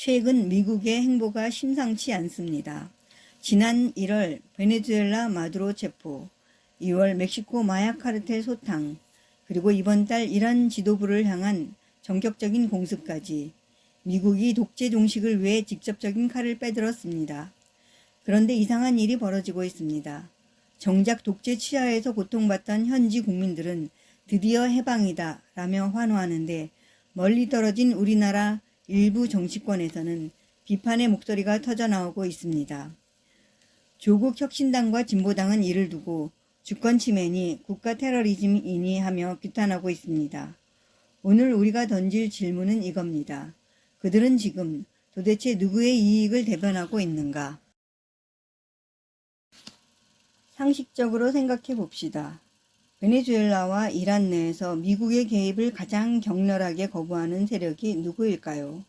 최근 미국의 행보가 심상치 않습니다. 지난 1월 베네수엘라 마두로 체포, 2월 멕시코 마약 카르텔 소탕, 그리고 이번 달 이란 지도부를 향한 전격적인 공습까지 미국이 독재 종식을 위해 직접적인 칼을 빼들었습니다. 그런데 이상한 일이 벌어지고 있습니다. 정작 독재 치하에서 고통받던 현지 국민들은 드디어 해방이다 라며 환호하는데 멀리 떨어진 우리나라 일부 정치권에서는 비판의 목소리가 터져나오고 있습니다. 조국 혁신당과 진보당은 이를 두고 주권 침해니 국가 테러리즘이니 하며 규탄하고 있습니다. 오늘 우리가 던질 질문은 이겁니다. 그들은 지금 도대체 누구의 이익을 대변하고 있는가? 상식적으로 생각해 봅시다. 베네수엘라와 이란 내에서 미국의 개입을 가장 격렬하게 거부하는 세력이 누구일까요?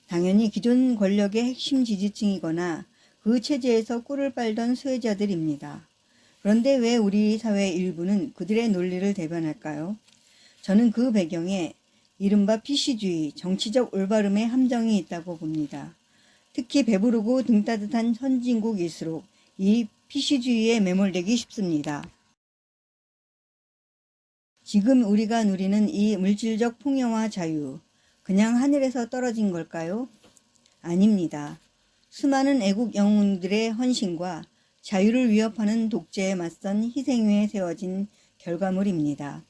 당연히 기존 권력의 핵심 지지층이거나 그 체제에서 꿀을 빨던 수혜자들입니다. 그런데 왜 우리 사회 일부는 그들의 논리를 대변할까요? 저는 그 배경에 이른바 PC주의, 정치적 올바름의 함정이 있다고 봅니다. 특히 배부르고 등 따뜻한 선진국일수록 이 PC주의에 매몰되기 쉽습니다. 지금 우리가 누리는 이 물질적 풍요와 자유, 그냥 하늘에서 떨어진 걸까요? 아닙니다. 수많은 애국 영웅들의 헌신과 자유를 위협하는 독재에 맞선 희생 위에 세워진 결과물입니다.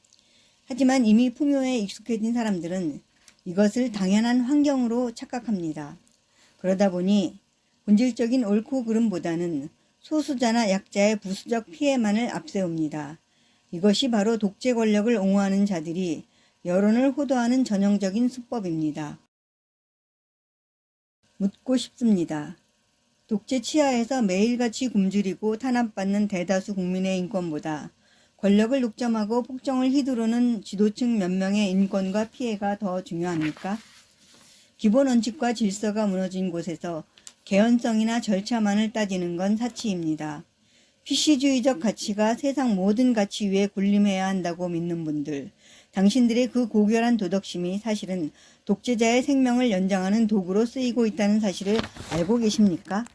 하지만 이미 풍요에 익숙해진 사람들은 이것을 당연한 환경으로 착각합니다. 그러다 보니 본질적인 옳고 그름보다는 소수자나 약자의 부수적 피해만을 앞세웁니다. 이것이 바로 독재 권력을 옹호하는 자들이 여론을 호도하는 전형적인 수법입니다. 묻고 싶습니다. 독재 치하에서 매일같이 굶주리고 탄압받는 대다수 국민의 인권보다 권력을 독점하고 폭정을 휘두르는 지도층 몇 명의 인권과 피해가 더 중요합니까? 기본 원칙과 질서가 무너진 곳에서 개연성이나 절차만을 따지는 건 사치입니다. PC주의적 가치가 세상 모든 가치 위에 군림해야 한다고 믿는 분들, 당신들의 그 고결한 도덕심이 사실은 독재자의 생명을 연장하는 도구로 쓰이고 있다는 사실을 알고 계십니까?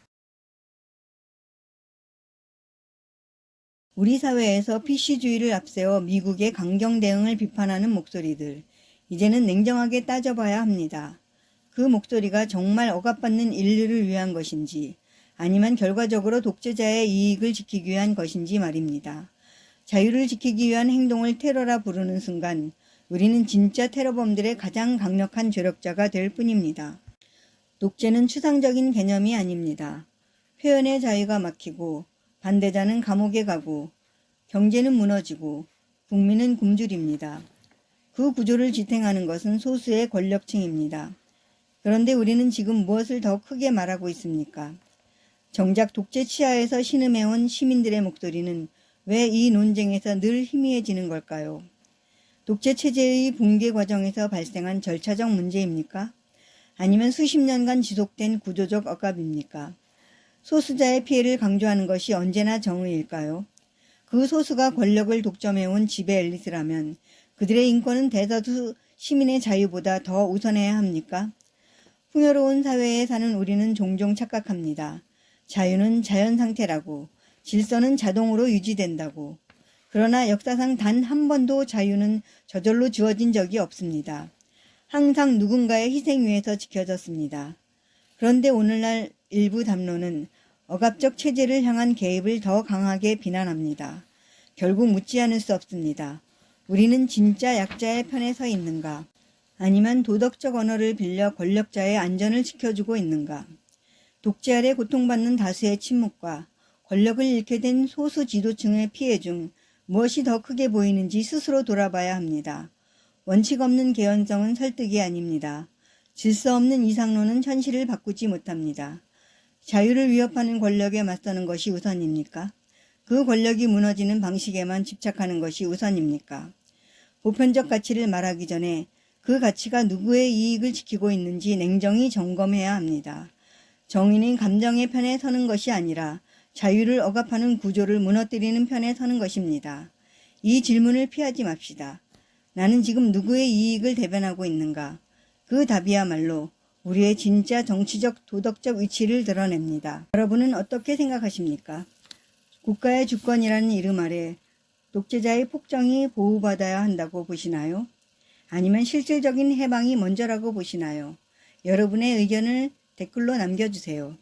우리 사회에서 PC주의를 앞세워 미국의 강경 대응을 비판하는 목소리들, 이제는 냉정하게 따져봐야 합니다. 그 목소리가 정말 억압받는 인류를 위한 것인지, 아니면 결과적으로 독재자의 이익을 지키기 위한 것인지 말입니다. 자유를 지키기 위한 행동을 테러라 부르는 순간 우리는 진짜 테러범들의 가장 강력한 조력자가 될 뿐입니다. 독재는 추상적인 개념이 아닙니다. 표현의 자유가 막히고 반대자는 감옥에 가고 경제는 무너지고 국민은 굶주립니다. 그 구조를 지탱하는 것은 소수의 권력층입니다. 그런데 우리는 지금 무엇을 더 크게 말하고 있습니까? 정작 독재 치하에서 신음해온 시민들의 목소리는 왜 이 논쟁에서 늘 희미해지는 걸까요? 독재 체제의 붕괴 과정에서 발생한 절차적 문제입니까? 아니면 수십 년간 지속된 구조적 억압입니까? 소수자의 피해를 강조하는 것이 언제나 정의일까요? 그 소수가 권력을 독점해온 지배 엘리트라면 그들의 인권은 대다수 시민의 자유보다 더 우선해야 합니까? 풍요로운 사회에 사는 우리는 종종 착각합니다. 자유는 자연 상태라고, 질서는 자동으로 유지된다고. 그러나 역사상 단 한 번도 자유는 저절로 주어진 적이 없습니다. 항상 누군가의 희생 위에서 지켜졌습니다. 그런데 오늘날 일부 담론은 억압적 체제를 향한 개입을 더 강하게 비난합니다. 결국 묻지 않을 수 없습니다. 우리는 진짜 약자의 편에 서 있는가? 아니면 도덕적 언어를 빌려 권력자의 안전을 지켜주고 있는가? 독재 아래 고통받는 다수의 침묵과 권력을 잃게 된 소수 지도층의 피해 중 무엇이 더 크게 보이는지 스스로 돌아봐야 합니다. 원칙 없는 개연성은 설득이 아닙니다. 질서 없는 이상론은 현실을 바꾸지 못합니다. 자유를 위협하는 권력에 맞서는 것이 우선입니까? 그 권력이 무너지는 방식에만 집착하는 것이 우선입니까? 보편적 가치를 말하기 전에 그 가치가 누구의 이익을 지키고 있는지 냉정히 점검해야 합니다. 정의는 감정의 편에 서는 것이 아니라 자유를 억압하는 구조를 무너뜨리는 편에 서는 것입니다. 이 질문을 피하지 맙시다. 나는 지금 누구의 이익을 대변하고 있는가? 그 답이야말로 우리의 진짜 정치적, 도덕적 위치를 드러냅니다. 여러분은 어떻게 생각하십니까? 국가의 주권이라는 이름 아래 독재자의 폭정이 보호받아야 한다고 보시나요? 아니면 실질적인 해방이 먼저라고 보시나요? 여러분의 의견을 댓글로 남겨주세요.